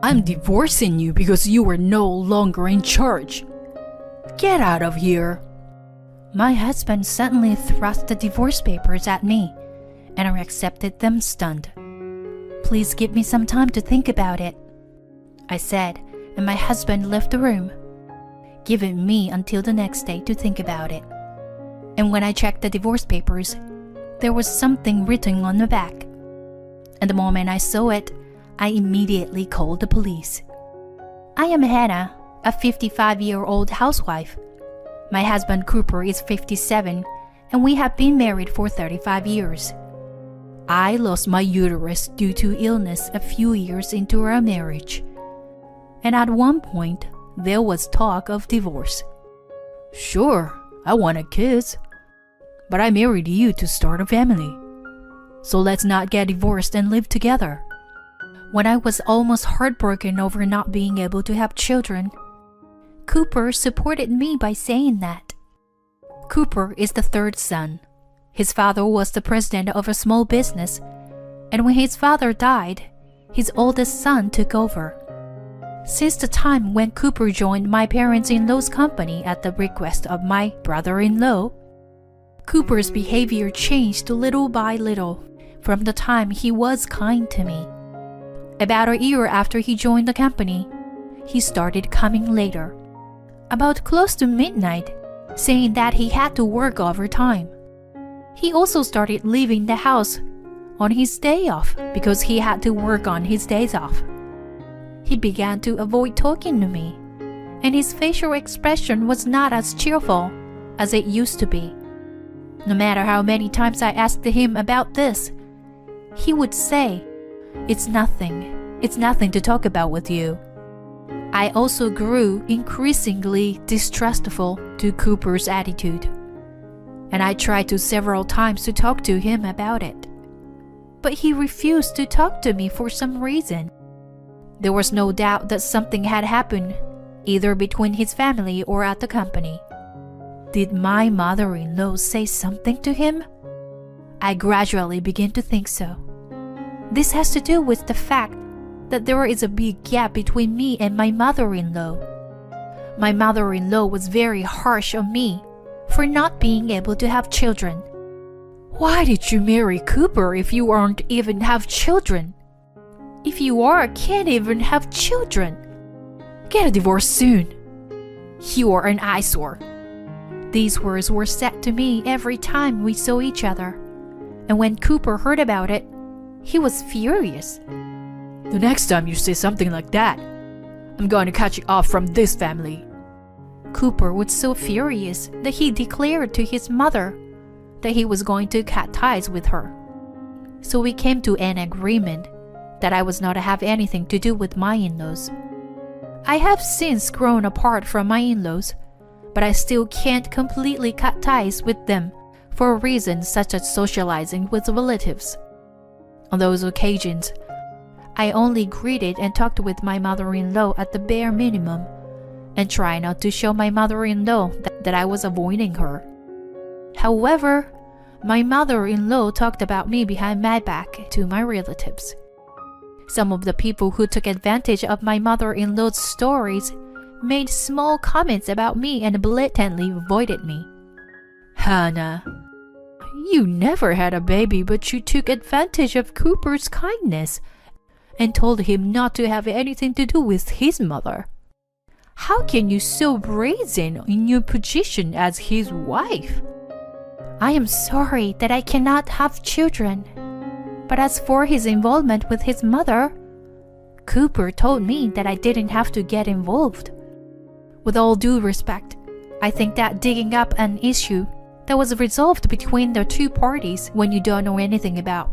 I'm divorcing you because you are no longer in charge. Get out of here. My husband suddenly thrust the divorce papers at me, and I accepted them stunned. Please give me some time to think about it, I said, and my husband left the room, giving me until the next day to think about it. And when I checked the divorce papers, there was something written on the back. And the moment I saw it, I immediately called the police. I am Hannah, a 55-year-old housewife. My husband Cooper is 57, and we have been married for 35 years. I lost my uterus due to illness a few years into our marriage. And at one point, there was talk of divorce. Sure, I wanted kids, but I married you to start a family. So let's not get divorced and live together. When I was almost heartbroken over not being able to have children, Cooper supported me by saying that. Cooper is the third son. His father was the president of a small business, and when his father died, his oldest son took over. Since the time when Cooper joined my parents-in-law's company at the request of my brother-in-law, Cooper's behavior changed little by little from the time he was kind to me. About a year after he joined the company, he started coming later, about close to midnight, saying that he had to work overtime. He also started leaving the house on his day off because he had to work on his days off. He began to avoid talking to me, and his facial expression was not as cheerful as it used to be. No matter how many times I asked him about this, he would say, It's nothing to talk about with you." I also grew increasingly distrustful to Cooper's attitude, and I tried to several times to talk to him about it. But he refused to talk to me for some reason. There was no doubt that something had happened, either between his family or at the company. Did my mother-in-law say something to him? I gradually began to think so. This has to do with the fact that there is a big gap between me and my mother-in-law. My mother-in-law was very harsh on me for not being able to have children. Why did you marry Cooper if you aren't even have children? If you can't even have children, get a divorce soon. You are an eyesore. These words were said to me every time we saw each other, and when Cooper heard about it, he was furious. The next time you say something like that, I'm going to cut you off from this family. Cooper was so furious that he declared to his mother that he was going to cut ties with her. So we came to an agreement that I was not to have anything to do with my in-laws. I have since grown apart from my in-laws, but I still can't completely cut ties with them for reasons such as socializing with relatives. On those occasions, I only greeted and talked with my mother-in-law at the bare minimum, and try not to show my mother-in-law that I was avoiding her. However, my mother-in-law talked about me behind my back to my relatives. Some of the people who took advantage of my mother-in-law's stories made small comments about me and blatantly avoided me. Hannah, you never had a baby, but you took advantage of Cooper's kindness and told him not to have anything to do with his mother. How can you so brazen in your position as his wife? I am sorry that I cannot have children. But as for his involvement with his mother, Cooper told me that I didn't have to get involved. With all due respect, I think that digging up an issue that was resolved between the two parties when you don't know anything about,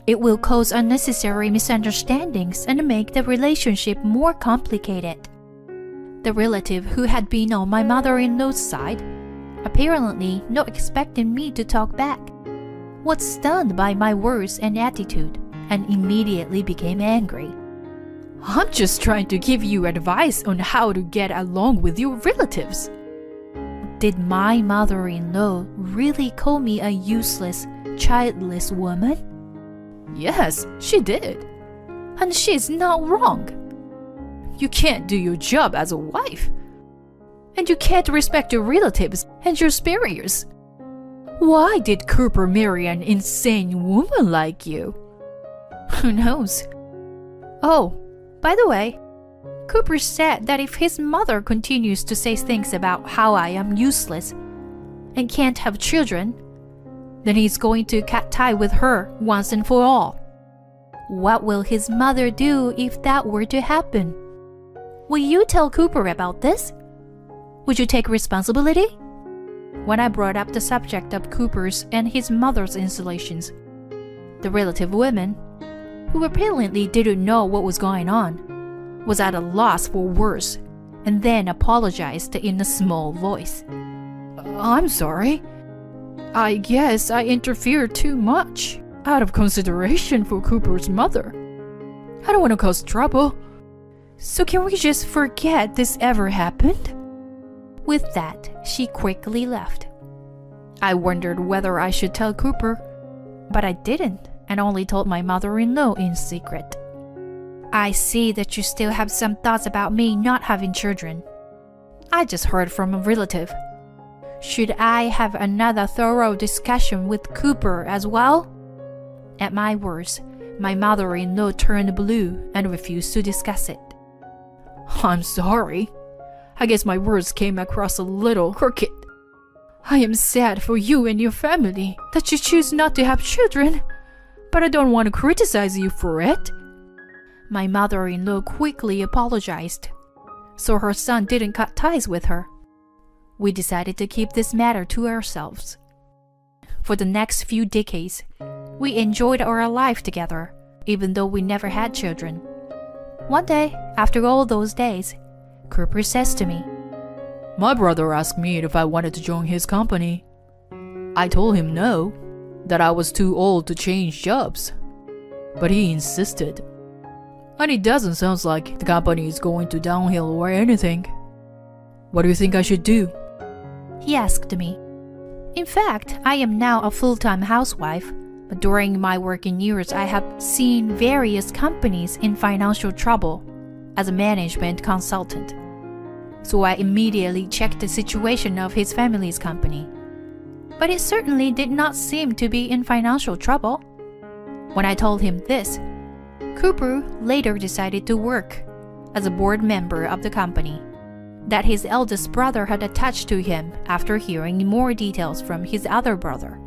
it will cause unnecessary misunderstandings and make the relationship more complicated. The relative who had been on my mother-in-law's side, apparently not expecting me to talk back, was stunned by my words and attitude and immediately became angry. I'm just trying to give you advice on how to get along with your relatives. Did my mother-in-law really call me a useless, childless woman? Yes, she did. And she's not wrong. You can't do your job as a wife. And you can't respect your relatives and your superiors. Why did Cooper marry an insane woman like you? Who knows? Oh, by the way, Cooper said that if his mother continues to say things about how I am useless and can't have children, then he's going to cut tie with her once and for all. What will his mother do if that were to happen? Will you tell Cooper about this? Would you take responsibility? When I brought up the subject of Cooper's and his mother's installations, the relative woman, who apparently didn't know what was going on, was at a loss for words and then apologized in a small voice. I'm sorry. I guess I interfered too much, out of consideration for Cooper's mother. I don't want to cause trouble. So can we just forget this ever happened? With that, she quickly left. I wondered whether I should tell Cooper, but I didn't and only told my mother-in-law in secret. I see that you still have some thoughts about me not having children. I just heard from a relative. Should I have another thorough discussion with Cooper as well? At my words, my mother-in-law turned blue and refused to discuss it. I'm sorry. I guess my words came across a little crooked. I am sad for you and your family that you choose not to have children, but I don't want to criticize you for it. My mother-in-law quickly apologized, so her son didn't cut ties with her. We decided to keep this matter to ourselves. For the next few decades, we enjoyed our life together, even though we never had children. One day, after all those days, Cooper says to me, My brother asked me if I wanted to join his company. I told him no, that I was too old to change jobs. But he insisted. And it doesn't sound like the company is going to downhill or anything. What do you think I should do? He asked me. In fact, I am now a full-time housewife, but during my working years I have seen various companies in financial trouble as a management consultant. So I immediately checked the situation of his family's company. But it certainly did not seem to be in financial trouble. When I told him this, Cooper later decided to work as a board member of the company that his eldest brother had attached to him after hearing more details from his other brother.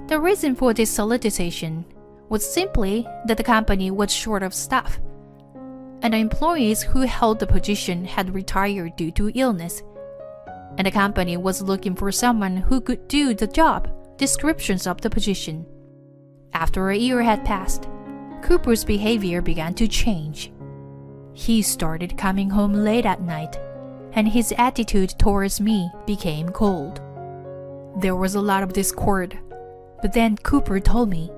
The reason for this solicitation was simply that the company was short of staff, and the employees who held the position had retired due to illness, and the company was looking for someone who could do the job descriptions of the position. After a year had passed, Cooper's behavior began to change. He started coming home late at night, and his attitude towards me became cold. There was a lot of discord, but then Cooper told me,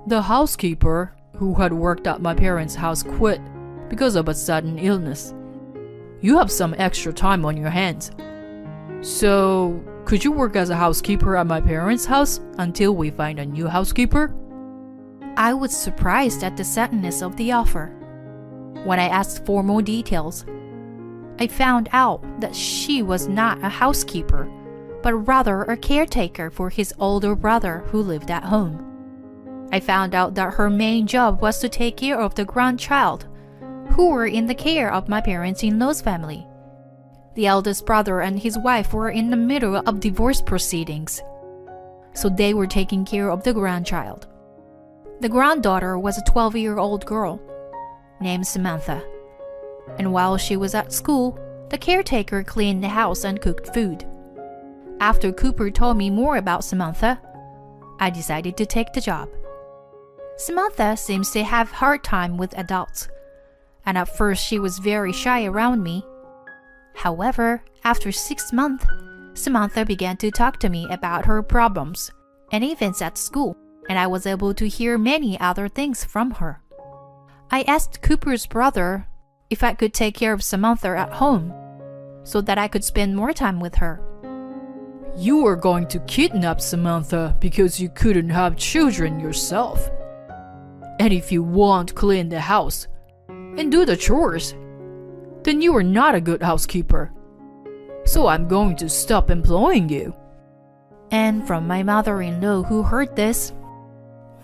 The housekeeper who had worked at my parents' house quit because of a sudden illness. You have some extra time on your hands. So, could you work as a housekeeper at my parents' house until we find a new housekeeper? I was surprised at the suddenness of the offer. When I asked for more details, I found out that she was not a housekeeper, but rather a caretaker for his older brother who lived at home. I found out that her main job was to take care of the grandchild, who were in the care of my parents-in-law's family. The eldest brother and his wife were in the middle of divorce proceedings, so they were taking care of the grandchild. The granddaughter was a 12-year-old girl named Samantha, and while she was at school, the caretaker cleaned the house and cooked food. After Cooper told me more about Samantha, I decided to take the job. Samantha seems to have a hard time with adults, and at first she was very shy around me. However, after 6 months, Samantha began to talk to me about her problems and events at school, and I was able to hear many other things from her. I asked Cooper's brother if I could take care of Samantha at home, so that I could spend more time with her. You were going to kidnap Samantha because you couldn't have children yourself. And if you won't clean the house and do the chores, then you are not a good housekeeper. So I'm going to stop employing you. And from my mother-in-law, who heard this,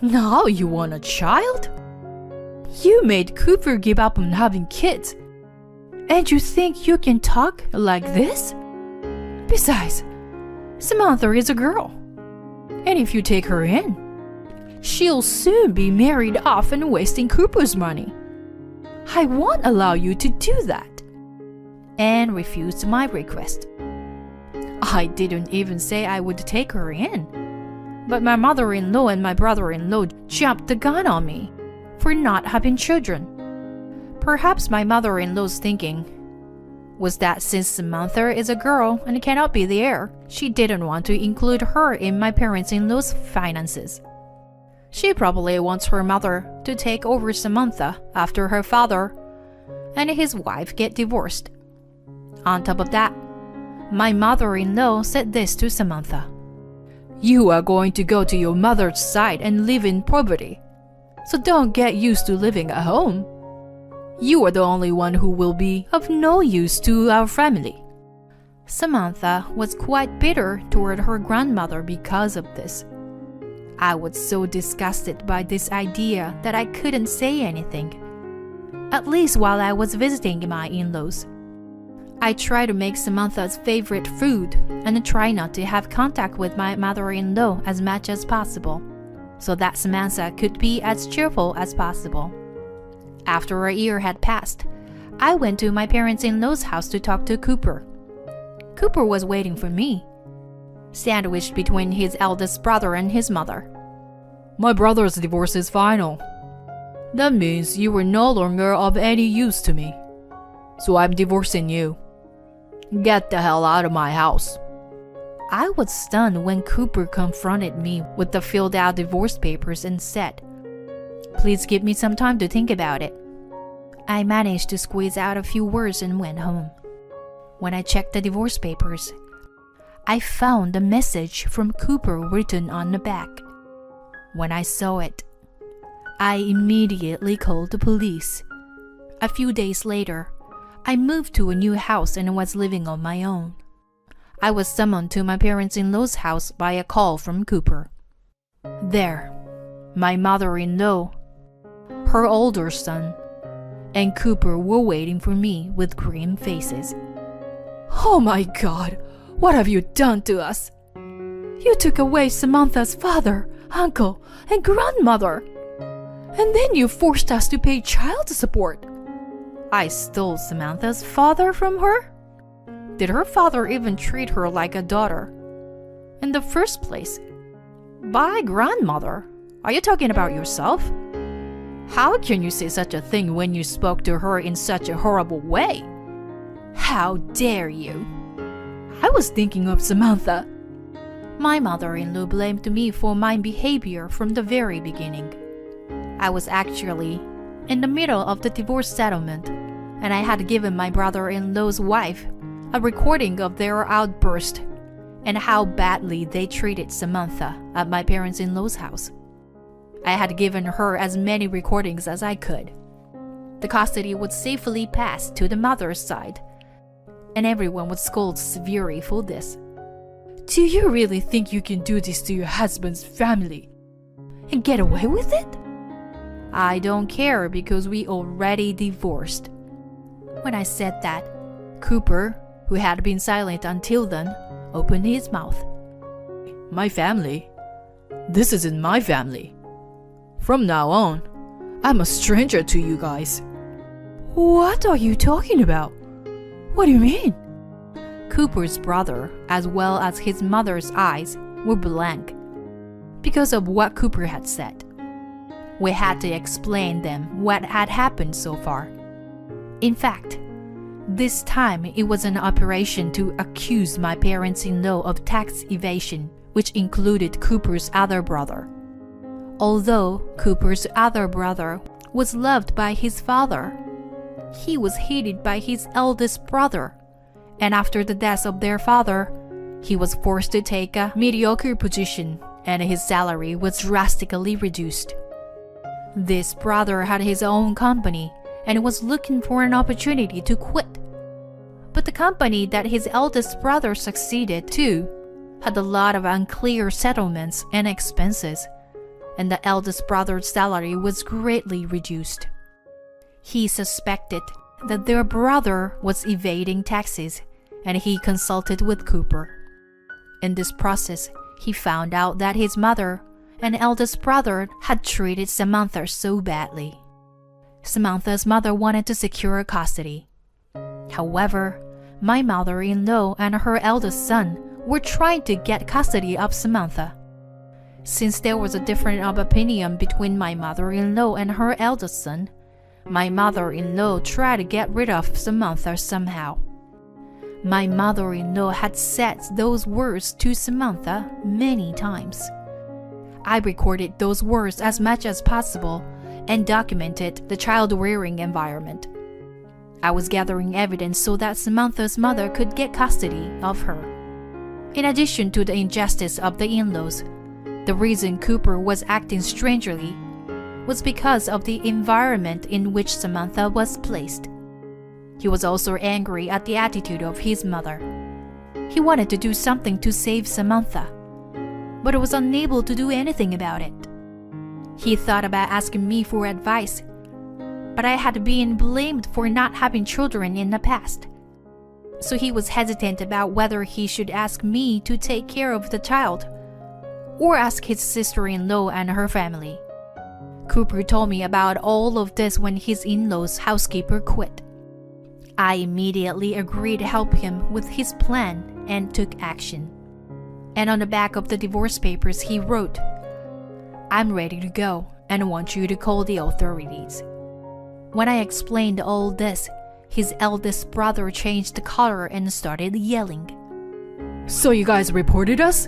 Now you want a child? You made Cooper give up on having kids. And you think you can talk like this? Besides, Samantha is a girl. And if you take her in, she'll soon be married off and wasting Cooper's money. I won't allow you to do that. and refused my request. I didn't even say I would take her in. But my mother-in-law and my brother-in-law jumped the gun on me for not having children. Perhaps my mother-in-law's thinking was that since Samantha is a girl and cannot be the heir, she didn't want to include her in my parents-in-law's finances. She probably wants her mother to take over Samantha after her father and his wife get divorced. On top of that, my mother-in-law said this to Samantha: "You are going to go to your mother's side and live in poverty, so don't get used to living at home. You are the only one who will be of no use to our family." Samantha was quite bitter toward her grandmother because of this. I was so disgusted by this idea that I couldn't say anything, at least while I was visiting my in-laws. I tried to make Samantha's favorite food and try not to have contact with my mother-in-law as much as possible, so that Samantha could be as cheerful as possible. After a year had passed, I went to my parents-in-law's house to talk to Cooper. Cooper was waiting for me, sandwiched between his eldest brother and his mother. "My brother's divorce is final. That means you were no longer of any use to me. So I'm divorcing you. Get the hell out of my house." I was stunned when Cooper confronted me with the filled-out divorce papers and said, "Please give me some time to think about it." I managed to squeeze out a few words and went home. When I checked the divorce papers, I found a message from Cooper written on the back. When I saw it, I immediately called the police. A few days later, I moved to a new house and was living on my own. I was summoned to my parents-in-law's house by a call from Cooper. There, my mother-in-law, her older son, and Cooper were waiting for me with grim faces. "Oh my God, what have you done to us? You took away Samantha's father, uncle, and grandmother, and then you forced us to pay child support." I stole Samantha's father from her? Did her father even treat her like a daughter? In the first place, by grandmother, are you talking about yourself? How can you say such a thing when you spoke to her in such a horrible way? How dare you? I was thinking of Samantha. My mother-in-law blamed me for my behavior from the very beginning. I was actually in the middle of the divorce settlement, and I had given my brother-in-law's wife a recording of their outburst and how badly they treated Samantha at my parents-in-law's house. I had given her as many recordings as I could. The custody would safely pass to the mother's side, and everyone would scold severely for this. Do you really think you can do this to your husband's family and get away with it? I don't care because we already divorced. When I said that, Cooper, who had been silent until then, opened his mouth. "My family? This isn't my family. From now on, I'm a stranger to you guys." "What are you talking about? What do you mean?" Cooper's brother, as well as his mother's eyes, were blank because of what Cooper had said. We had to explain them what had happened so far. In fact, this time it was an operation to accuse my parents-in-law of tax evasion, which included Cooper's other brother. Although Cooper's other brother was loved by his father, he was hated by his eldest brother, and after the death of their father, he was forced to take a mediocre position and his salary was drastically reduced. This brother had his own company and was looking for an opportunity to quit. But the company that his eldest brother succeeded to had a lot of unclear settlements and expenses, and the eldest brother's salary was greatly reduced. He suspected that their brother was evading taxes, and he consulted with Cooper. In this process, he found out that his mother and eldest brother had treated Samantha so badly. Samantha's mother wanted to secure custody. However, my mother-in-law and her eldest son were trying to get custody of Samantha. Since there was a difference of opinion between my mother-in-law and her eldest son, my mother-in-law tried to get rid of Samantha somehow. My mother-in-law had said those words to Samantha many times. I recorded those words as much as possible and documented the child-rearing environment. I was gathering evidence so that Samantha's mother could get custody of her. In addition to the injustice of the in-laws, the reason Cooper was acting strangely was because of the environment in which Samantha was placed. He was also angry at the attitude of his mother. He wanted to do something to save Samantha, but was unable to do anything about it. He thought about asking me for advice, but I had been blamed for not having children in the past. So he was hesitant about whether he should ask me to take care of the child or ask his sister-in-law and her family. Cooper told me about all of this when his in-laws' housekeeper quit. I immediately agreed to help him with his plan and took action. And on the back of the divorce papers he wrote, "I'm ready to go and want you to call the authorities." When I explained all this, his eldest brother changed the color and started yelling. So you guys reported us?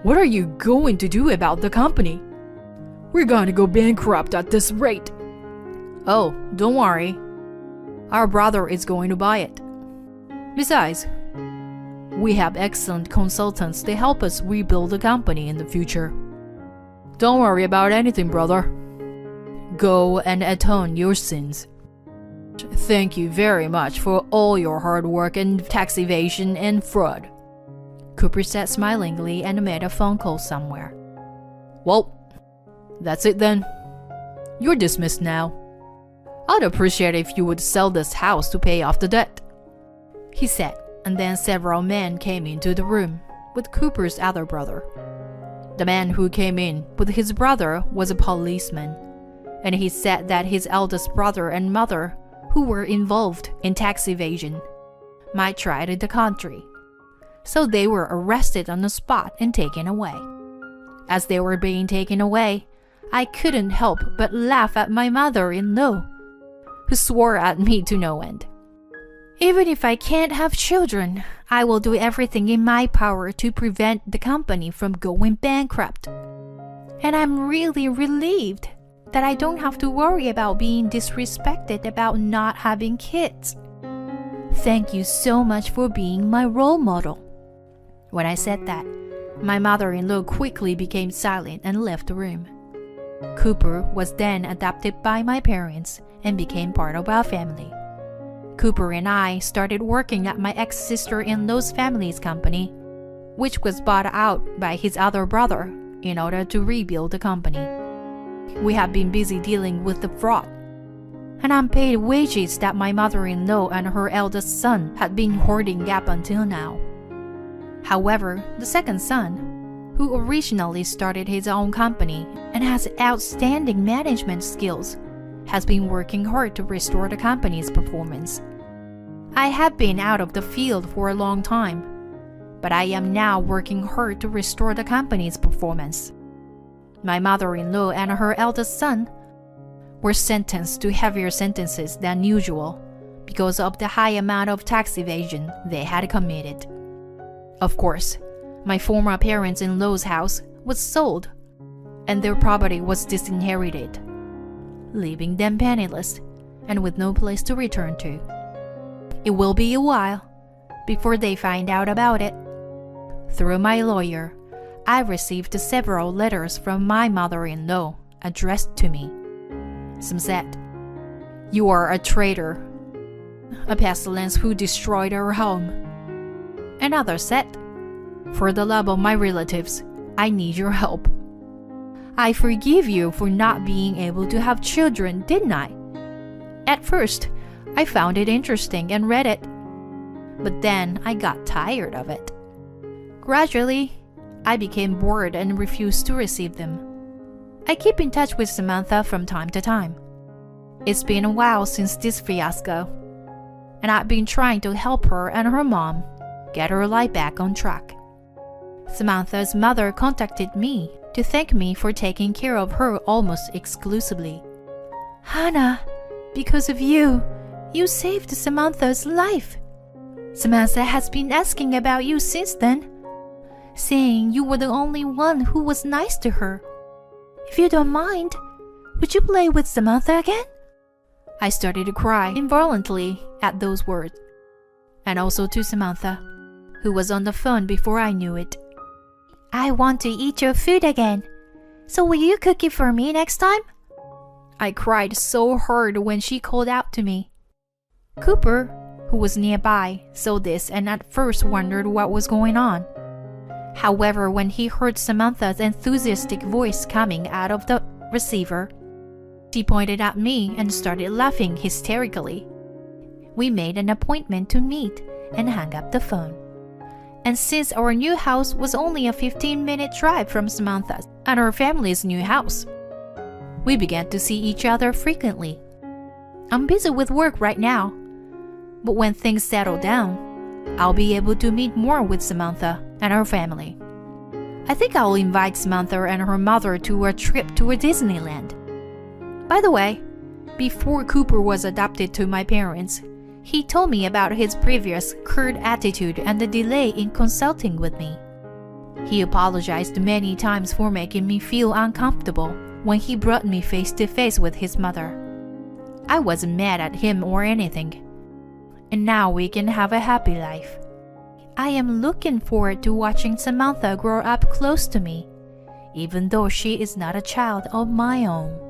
What are you going to do about the company? We're going to go bankrupt at this rate. Oh, don't worry. Our brother is going to buy it. Besides, we have excellent consultants to help us rebuild the company in the future. Don't worry about anything, brother. Go and atone your sins. Thank you very much for all your hard work and tax evasion and fraud. Cooper said smilingly and made a phone call somewhere. Well, that's it then. You're dismissed now. I'd appreciate if you would sell this house to pay off the debt, he said, and then several men came into the room with Cooper's other brother. The man who came in with his brother was a policeman, and he said that his eldest brother and mother, who were involved in tax evasion, might try to the country. So they were arrested on the spot and taken away. As they were being taken away, I couldn't help but laugh at my mother-in-law, who swore at me to no end. Even if I can't have children, I will do everything in my power to prevent the company from going bankrupt. And I'm really relieved that I don't have to worry about being disrespected about not having kids. Thank you so much for being my role model. When I said that, my mother-in-law quickly became silent and left the room. Cooper was then adopted by my parents and became part of our family. Cooper and I started working at my ex-sister-in-law's family's company, which was bought out by his other brother in order to rebuild the company. We have been busy dealing with the fraud and unpaid wages that my mother-in-law and her eldest son had been hoarding up until now. However, the second son, who originally started his own company and has outstanding management skills, has been working hard to restore the company's performance. I have been out of the field for a long time, but I am now working hard to restore the company's performance. My mother-in-law and her eldest son were sentenced to heavier sentences than usual because of the high amount of tax evasion they had committed. Of course, my former parents-in-law's house was sold, and their property was disinherited, leaving them penniless and with no place to return to. It will be a while before they find out about it. Through my lawyer, I received several letters from my mother-in-law addressed to me. Some said, You are a traitor, a pestilence who destroyed our home. Another said, For the love of my relatives, I need your help. I forgive you for not being able to have children, didn't I? At first, I found it interesting and read it, but then I got tired of it. Gradually, I became bored and refused to receive them. I keep in touch with Samantha from time to time. It's been a while since this fiasco, and I've been trying to help her and her mom get her life back on track. Samantha's mother contacted me to thank me for taking care of her almost exclusively. Hannah, because of you, you saved Samantha's life. Samantha has been asking about you since then, saying you were the only one who was nice to her. If you don't mind, would you play with Samantha again? I started to cry involuntarily at those words, and also to Samantha, who was on the phone before I knew it. I want to eat your food again. So will you cook it for me next time? I cried so hard when she called out to me. Cooper, who was nearby, saw this and at first wondered what was going on. However, when he heard Samantha's enthusiastic voice coming out of the receiver, she pointed at me and started laughing hysterically. We made an appointment to meet and hung up the phone. And since our new house was only a 15-minute drive from Samantha's and her family's new house, we began to see each other frequently. I'm busy with work right now, but when things settle down, I'll be able to meet more with Samantha and her family. I think I'll invite Samantha and her mother to a trip to Disneyland. By the way, before Cooper was adopted to my parents, he told me about his previous curt attitude and the delay in consulting with me. He apologized many times for making me feel uncomfortable when he brought me face to face with his mother. I wasn't mad at him or anything, and now we can have a happy life. I am looking forward to watching Samantha grow up close to me, even though she is not a child of my own.